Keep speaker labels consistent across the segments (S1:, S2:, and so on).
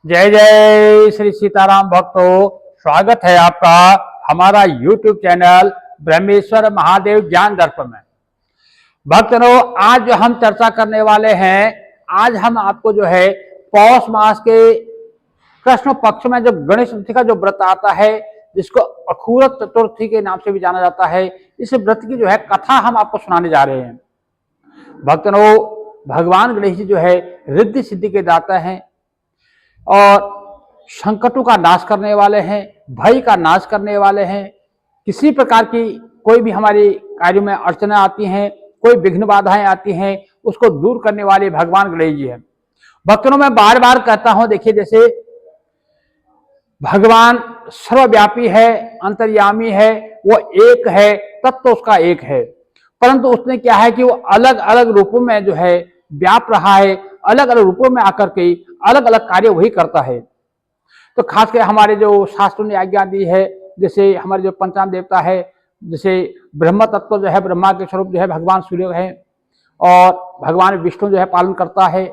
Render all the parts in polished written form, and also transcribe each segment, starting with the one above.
S1: जय जय श्री सीताराम भक्तों, स्वागत है आपका हमारा YouTube चैनल ब्रह्मेश्वर महादेव ज्ञान दर्पण में। भक्तों, आज जो हम चर्चा करने वाले हैं, आज हम आपको जो है पौष मास के कृष्ण पक्ष में जो गणेश चतुर्थी का जो व्रत आता है, जिसको अखूरत चतुर्थी के नाम से भी जाना जाता है, इस व्रत की जो है कथा हम आपको सुनाने जा रहे हैं। भक्तों, भगवान गणेश जी जो है रिद्धि सिद्धि के दाता हैं और संकटों का नाश करने वाले हैं, भय का नाश करने वाले हैं। किसी प्रकार की कोई भी हमारे कार्यों में अड़चना आती हैं, कोई विघ्न बाधाएं आती हैं, उसको दूर करने वाले भगवान गणेश जी हैं। भक्तों, मैं बार बार कहता हूं, देखिए जैसे भगवान सर्वव्यापी है, अंतर्यामी है, वो एक है, तत्व तो उसका एक है, परंतु उसने क्या है कि वो अलग अलग रूपों में जो है व्याप रहा है, अलग अलग रूपों में आकर के अलग अलग कार्य वही करता है। तो खासकर हमारे जो शास्त्रों ने आज्ञा दी है, जैसे हमारे जो पंचांग देवता है, जैसे ब्रह्म तत्व जो है, ब्रह्मा के स्वरूप जो है भगवान सूर्य है, और भगवान विष्णु जो है पालन करता है,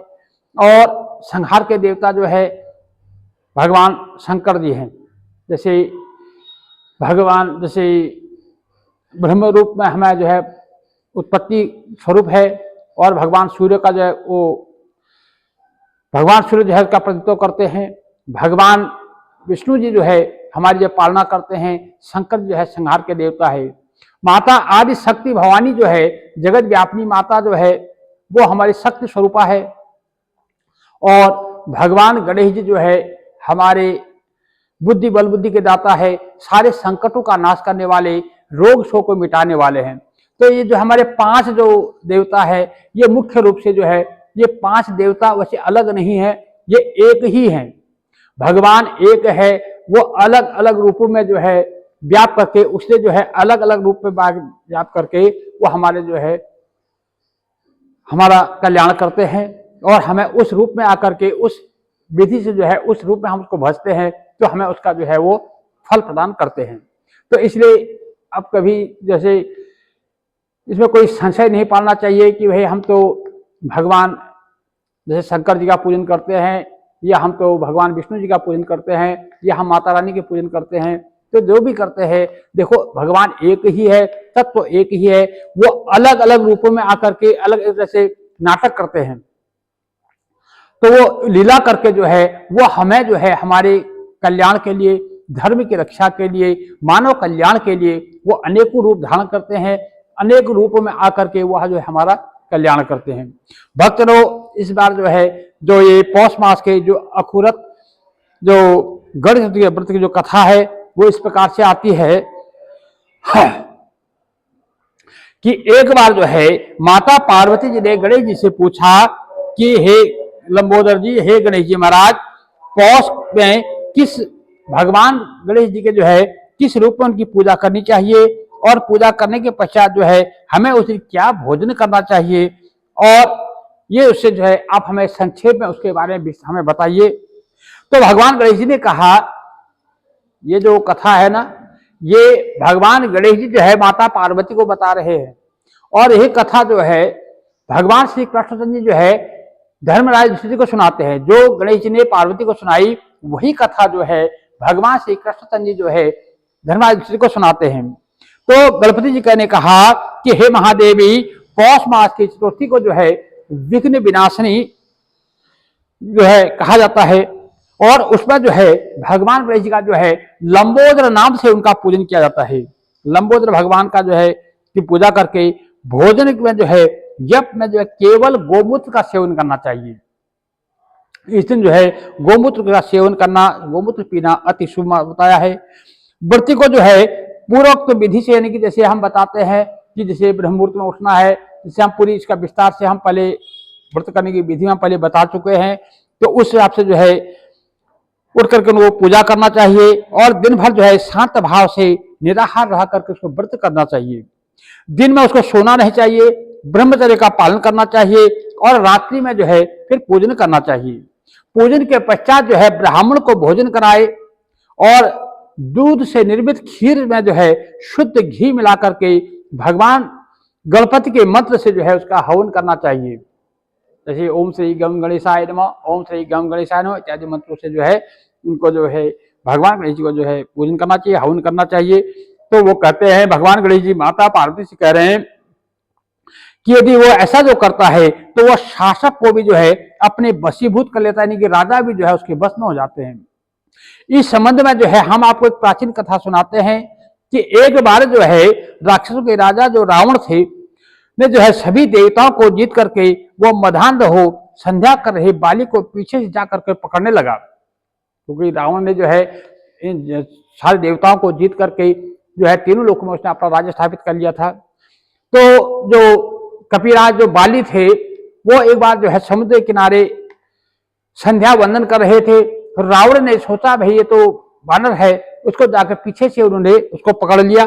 S1: और संहार के देवता जो है भगवान शंकर जी हैं। जैसे भगवान जैसे ब्रह्म रूप में हमें जो है उत्पत्ति स्वरूप है, और भगवान सूर्य का जो है वो भगवान सूर्य जो है उसका प्रतिनिधित्व करते हैं। भगवान विष्णु जी जो है हमारी जो पालना करते हैं। शंकर जो है संहार के देवता है। माता आदि शक्ति भवानी जो है जगत व्यापिनी माता जो है वो हमारी शक्ति स्वरूपा है, और भगवान गणेश जी जो है हमारे बुद्धि बल बुद्धि के दाता है, सारे संकटों का नाश करने वाले, रोग शोक को मिटाने वाले हैं। तो ये जो हमारे पांच जो देवता है, ये मुख्य रूप से जो है ये पांच देवता वैसे अलग नहीं है, ये एक ही है। भगवान एक है, वो अलग अलग रूपों में जो है व्याप करके, उससे जो है अलग अलग रूप में व्याप करके वो हमारे जो है हमारा कल्याण करते हैं, और हमें उस रूप में आकर के उस विधि से जो है उस रूप में हम उसको भजते हैं, तो हमें उसका जो है वो फल प्रदान करते हैं। तो इसलिए अब कभी जैसे इसमें कोई संशय नहीं पालना चाहिए कि भाई हम तो भगवान जैसे शंकर जी का पूजन करते हैं, या हम तो भगवान विष्णु जी का पूजन करते हैं, या हम माता रानी के पूजन करते हैं। तो जो भी करते हैं, देखो भगवान एक ही है, तत्व एक ही है, वो अलग अलग रूपों में आकर के अलग अलग जैसे नाटक करते हैं। तो वो लीला करके जो है वो हमें जो है हमारे कल्याण के लिए, धर्म की रक्षा के लिए, मानव कल्याण के लिए वो अनेकों रूप धारण करते हैं, अनेक रूपों में आकर के वह जो है हमारा कल्याण करते हैं। भक्तों, इस बार जो है जो ये पौष मास के जो अखूरत जो गणेश चतुर्थी व्रत की जो कथा है वो इस प्रकार से आती है कि एक बार जो है माता पार्वती जी ने गणेश जी से पूछा कि हे लंबोदर जी, हे गणेश जी महाराज, पौष में किस भगवान गणेश जी के जो है किस रूप में उनकी पूजा करनी चाहिए, और पूजा करने के पश्चात जो है हमें उसे क्या भोजन करना चाहिए, और ये उससे जो है आप हमें संक्षेप में उसके बारे में हमें बताइए। तो भगवान गणेश जी ने कहा, ये जो कथा है ना, ये भगवान गणेश जी जो है माता पार्वती को बता रहे हैं, और यही कथा जो है भगवान श्री कृष्ण जी जो है धर्मराज युधिष्ठिर को सुनाते हैं। जो गणेश जी ने पार्वती को सुनाई, वही कथा जो है भगवान श्री कृष्ण जी जो है धर्मराज युधिष्ठिर को सुनाते हैं। तो गणपति जी ने कहा कि हे महादेवी, पौष मास की चतुर्थी को जो है विघ्न विनाशिनी जो है कहा जाता है, और उसमें जो है भगवान गणेश जी का जो है लंबोदर नाम से उनका पूजन किया जाता है। लंबोदर भगवान का जो है की पूजा करके भोजन में जो है यज्ञ में जो है केवल गोमूत्र का सेवन करना चाहिए। इस दिन जो है गोमूत्र का सेवन करना, गोमूत्र पीना अति शुभ बताया है। व्रती को जो है पूर्वोक्त विधि से, यानी कि जैसे हम बताते हैं कि जैसे ब्रह्म मुहूर्त में उठना है, जिससे हम पूरी इसका विस्तार से हम पहले व्रत करने की विधि में पहले बता चुके हैं। तो उस हिसाब से जो है उठ करके उनको पूजा करना चाहिए, और दिन भर जो है शांत भाव से निराहार रह करके उसको व्रत करना चाहिए। दिन में उसको सोना नहीं चाहिए, ब्रह्मचर्य का पालन करना चाहिए, और रात्रि में जो है फिर पूजन करना चाहिए। पूजन के पश्चात जो है ब्राह्मण को भोजन कराए, और दूध से निर्मित खीर में जो है शुद्ध घी मिला करके भगवान गणपति के मंत्र से जो है उसका हवन करना चाहिए। जैसे ओम श्री गम गणेशाय नमः, ओम श्री गम गणेशाय नमः इत्यादि मंत्रों से जो है उनको जो है भगवान गणेश जी को जो है पूजन करना चाहिए, हवन करना चाहिए। तो वो कहते हैं, भगवान गणेश जी माता पार्वती से कह रहे हैं कि यदि वो ऐसा जो करता है तो वह शासक को भी जो है अपने वशीभूत कर लेता है, यानी कि राजा भी जो है उसके बस में हो जाते हैं। इस संबंध में जो है हम आपको एक प्राचीन कथा सुनाते हैं कि एक बार जो है राक्षसों के राजा जो रावण थे ने जो है सभी देवताओं को जीत करके वो मधान हो संध्या कर रहे बाली को पीछे से जाकर के पकड़ने लगा, क्योंकि रावण ने जो है इन सारे देवताओं को जीत करके जो है तीनों लोकों में उसने अपना राज्य स्थापित कर लिया था। तो जो कपिराज जो बाली थे वो एक बार जो है समुद्र के किनारे संध्या वंदन कर रहे थे। रावण ने सोचा भाई ये तो बानर है, उसको जाकर पीछे से उन्होंने उसको पकड़ लिया।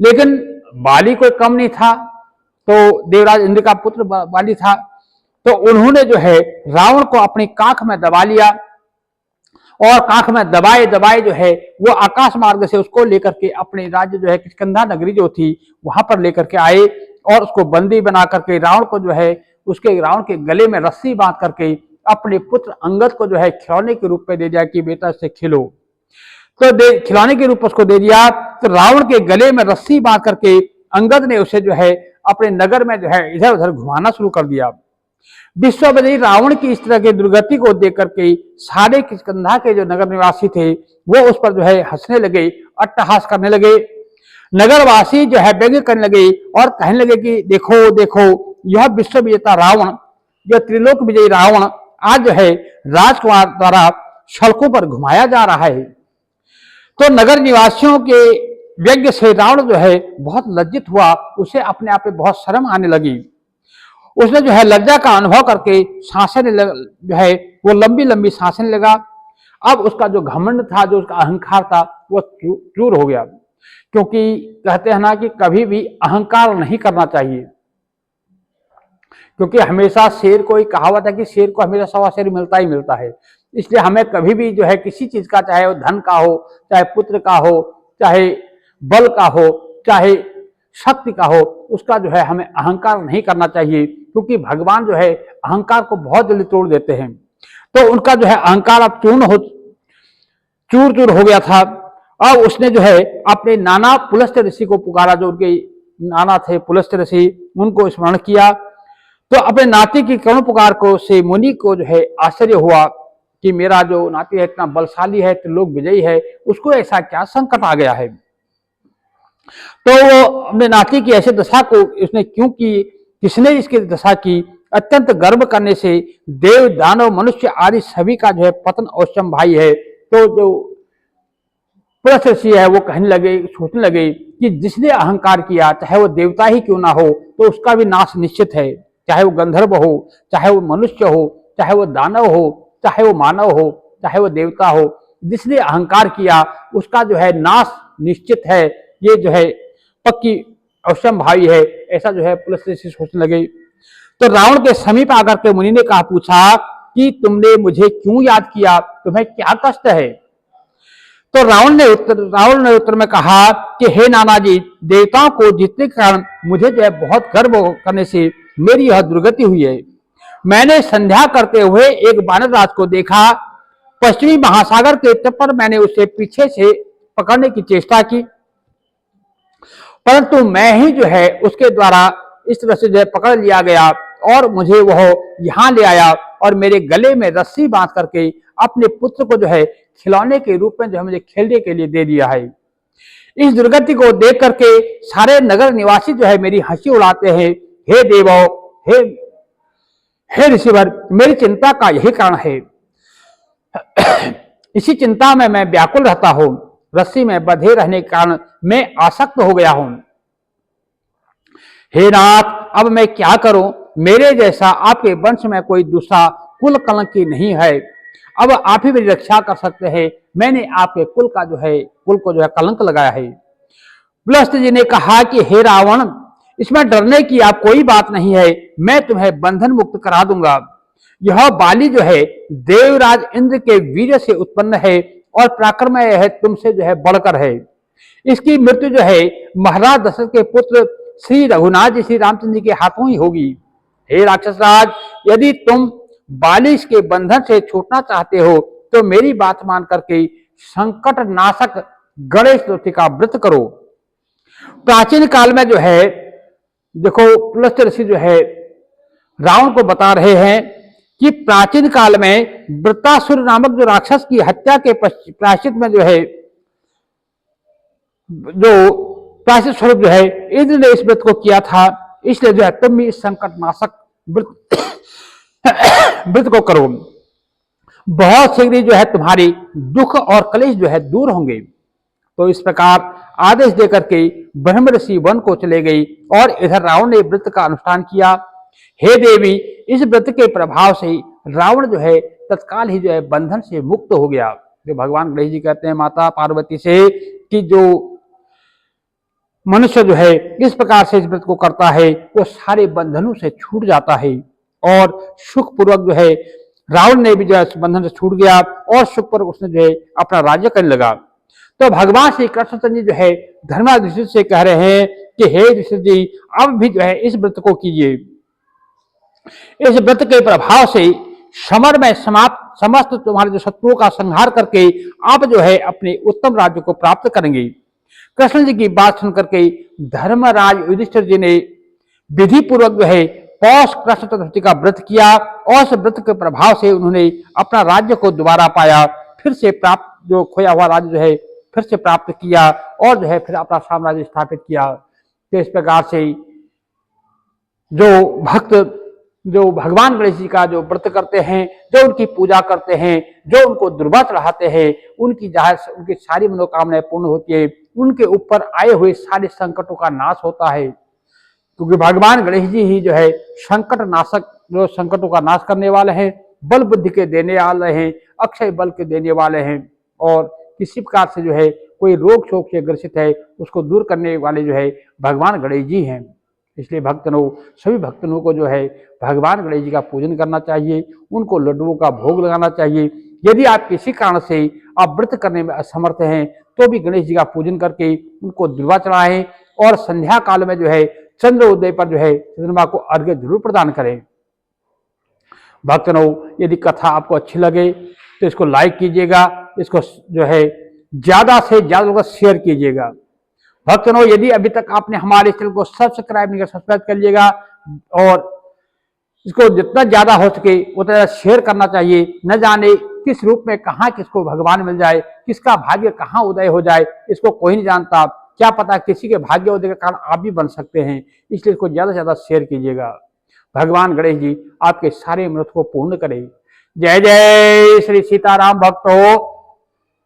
S1: लेकिन बाली कोई कम नहीं था, तो देवराज इंद्र का पुत्र बाली था, तो उन्होंने जो है रावण को अपनी काख में दबा लिया और काख में दबाए दबाए जो है वो आकाश मार्ग से उसको लेकर के अपने राज्य जो है किष्किंधा नगरी जो थी वहां पर लेकर के आए और उसको बंदी बना करके रावण को जो है उसके रावण के गले में रस्सी बांध करके अपने पुत्र अंगद को जो है खिलौने के रूप में दे दिया कि बेटा इससे खिलो। तो खिलौने के रूप उसको दे दिया। तो रावण के गले में रस्सी बांध करके अंगद ने उसे जो है अपने नगर में जो है इधर उधर घुमाना शुरू कर दिया। विश्वबदयी रावण की इस तरह की दुर्गति को देख करके सारे किष्किंधा के जो नगर निवासी थे वो उस पर जो है हंसने लगे, अट्टहास करने लगे। नगरवासी जो है व्यंग्य करने लगे और कहने लगे कि देखो देखो यह विश्व विजेता रावण, यह त्रिलोक विजयी रावण आज जो है राजकुमार द्वारा सड़कों पर घुमाया जा रहा है। तो नगर निवासियों के व्यंग्य से रावण जो है बहुत लज्जित हुआ, उसे अपने आप में बहुत शर्म आने लगी। उसने जो है लज्जा का अनुभव करके सांसें जो है वो लंबी लंबी सांसें लगा। अब उसका जो घमंड था, जो उसका अहंकार था वो चूर हो गया, क्योंकि कहते हैं ना कि कभी भी अहंकार नहीं करना चाहिए, क्योंकि हमेशा शेर को ही कहावत है कि शेर को हमेशा सवा शेर मिलता ही मिलता है। इसलिए हमें कभी भी जो है किसी चीज का, चाहे वो धन का हो, चाहे पुत्र का हो, चाहे बल का हो, चाहे शक्ति का हो, उसका जो है हमें अहंकार नहीं करना चाहिए, क्योंकि भगवान जो है अहंकार को बहुत जल्दी तोड़ देते हैं। तो उनका जो है अहंकार अब चूर चूर हो गया था। अब उसने जो है अपने नाना पुलस्त्य ऋषि को पुकारा, जो उनके नाना थे पुलस्त्य ऋषि, उनको स्मरण किया। तो अपने नाती की करुण पुकार को से मुनि को जो है आश्चर्य हुआ कि मेरा जो नाती है इतना बलशाली है, त्रिलोक विजयी है, उसको ऐसा क्या संकट आ गया है। तो वो अपने नाती की ऐसी दशा को उसने क्यों की, किसने इसकी दशा की, अत्यंत गर्व करने से देव दानव मनुष्य आदि सभी का जो है पतन अवश्यम भाई है। तो जो पुलस्त्य ऋषि है वो कहने लगे, सोचने लगे कि जिसने अहंकार किया, चाहे वो देवता ही क्यों ना हो, तो उसका भी नाश निश्चित है। चाहे वो गंधर्व हो, चाहे वो मनुष्य हो, चाहे वो दानव हो, चाहे वो मानव हो, चाहे वो देवता हो, जिसने अहंकार किया उसका जो है नाश निश्चित है। ये जो है पक्की अवश्यम भावी है, ऐसा जो है पुलस्त्य ऋषि सोचने लगे। तो रावण के समीप आकर के मुनि ने कहा, पूछा कि तुमने मुझे क्यों याद किया, तुम्हें क्या कष्ट है। तो रावण ने उत्तर में कहा कि हे नाना जी, देवताओं को जीतने के कारण मुझे जो है बहुत गर्व करने से मेरी यह दुर्गति हुई है। मैंने संध्या करते हुए एक बानर राज को देखा, पश्चिमी महासागर के तट पर मैंने उसे पीछे से पकड़ने की चेष्टा की, परंतु मैं ही जो है उसके द्वारा इस तरह से जो है पकड़ लिया गया और मुझे वह यहाँ ले आया और मेरे गले में रस्सी बांध करके अपने पुत्र को जो है खिलौने के रूप में जो है मुझे खेलने के लिए दे दिया है। इस दुर्गति को देख करके सारे नगर निवासी जो है मेरी हंसी उड़ाते हैं। हे देवो, हे ऋषिवर, मेरी चिंता का यही कारण है। इसी चिंता में मैं व्याकुल रहता हूं, रस्सी में बंधे रहने के कारण मैं आसक्त हो गया हूं। हे नाथ, अब मैं क्या करूं, मेरे जैसा आपके वंश में कोई दूसरा कुल कलंकी नहीं है, अब आप ही मेरी रक्षा कर सकते हैं। मैंने आपके कुल को जो है कलंक लगाया है। पुलस्त्य जी ने कहा कि हे रावण, इसमें डरने की आप कोई बात नहीं है, मैं तुम्हें बंधन मुक्त करा दूंगा। यह बाली जो है देवराज इंद्र के वीर से उत्पन्न है और पराक्रम है तुमसे जो है बढ़कर है। इसकी मृत्यु जो है महाराज दशरथ के पुत्र श्री रघुनाथ जी, श्री रामचंद्र जी के हाथों ही होगी। हे राक्षस राज, यदि तुम बालिश के बंधन से छूटना चाहते हो तो मेरी बात मान करके संकट नाशक गणेश चतुर्थी का व्रत करो। प्राचीन काल में जो है देखो, पुलस्त्य ऋषि जो है रावण को बता रहे हैं कि प्राचीन काल में वृत्तासुर नामक जो राक्षस की हत्या के प्रायश्चित में जो है, जो प्रायश्चित स्वरूप जो है इंद्र ने इस व्रत को किया था। इसलिए जो है तुम भी इस संकट नाशक व्रत को करो, बहुत शीघ्र जो है तुम्हारी दुख और कलेश जो है दूर होंगे। तो इस प्रकार आदेश देकर के ब्रह्म ऋषि वन को चले गई और इधर रावण ने व्रत का अनुष्ठान किया। हे देवी, इस व्रत के प्रभाव से रावण जो है तत्काल ही जो है बंधन से मुक्त हो गया। जो भगवान गणेश जी कहते हैं माता पार्वती से कि जो मनुष्य जो है इस प्रकार से इस व्रत को करता है वो सारे बंधनों से छूट जाता है और सुखपूर्वक जो है रावण ने भी जो है बंधन से छूट गया और सुखपूर्वक उसने जो है अपना राज्य करने लगा। तो भगवान श्री कृष्ण जी जो है धर्मराज युधिष्ठिर से कह रहे हैं कि हे युधिष्ठिर जी, अब भी जो है इस व्रत को कीजिए। इस व्रत के प्रभाव से समर में समाप्त समस्त तुम्हारे जो शत्रुओं का संहार करके आप जो है अपने उत्तम राज्य को प्राप्त करेंगे। कृष्ण जी की बात सुनकर के धर्मराज युधिष्ठिर जी ने विधि पूर्वक जो है पौष कृष्ण चतुर्थी का व्रत किया और उस व्रत के प्रभाव से उन्होंने अपना राज्य को दोबारा पाया, फिर से प्राप्त जो खोया हुआ राज्य जो है फिर से प्राप्त किया और जो है फिर अपना साम्राज्य स्थापित किया। तो इस प्रकार से जो भक्त जो भगवान गणेश जी का जो व्रत करते हैं, जो उनकी पूजा करते हैं, जो उनको दुर्वा चढ़ाते हैं, उनकी उनकी सारी मनोकामनाएं पूर्ण होती है, उनके ऊपर आए हुए सारे संकटों का नाश होता है। क्योंकि भगवान गणेश जी ही जो है संकट नाशक, जो संकटों का नाश करने वाले हैं, बल बुद्धि के देने वाले हैं, अक्षय बल के देने वाले हैं और किसी प्रकार से जो है कोई रोग शोक से ग्रसित है उसको दूर करने वाले जो है भगवान गणेश जी हैं। इसलिए भक्तनों, सभी भक्तनों को जो है भगवान गणेश जी का पूजन करना चाहिए, उनको लड्डुओं का भोग लगाना चाहिए। यदि आप किसी कारण से आप व्रत करने में असमर्थ हैं तो भी गणेश जी का पूजन करके उनको दुर्वा चढ़ाएं और संध्या काल में जो है चंद्र उदय पर जो है चंद्रमा को अर्घ्य जरूर प्रदान करें। भक्तनों, यदि कथा आपको अच्छी लगे तो इसको लाइक कीजिएगा, इसको जो है ज्यादा से ज्यादा लोगों को शेयर कीजिएगा। भक्तनों, यदि अभी तक आपने हमारे चैनल को सब्सक्राइब नहीं किया, सब्सक्राइब कर लीजिएगा और इसको जितना ज्यादा हो सके उतना शेयर करना चाहिए। न जाने किस रूप में कहाँ किसको भगवान मिल जाए, किसका भाग्य कहाँ उदय हो जाए, इसको कोई नहीं जानता। क्या पता किसी के भाग्य उदय के कारण आप भी बन सकते हैं, इसलिए इसको ज्यादा से ज्यादा शेयर कीजिएगा। भगवान गणेश जी आपके सारे मनोरथ को पूर्ण करें। जय जय श्री सीताराम भक्त हो।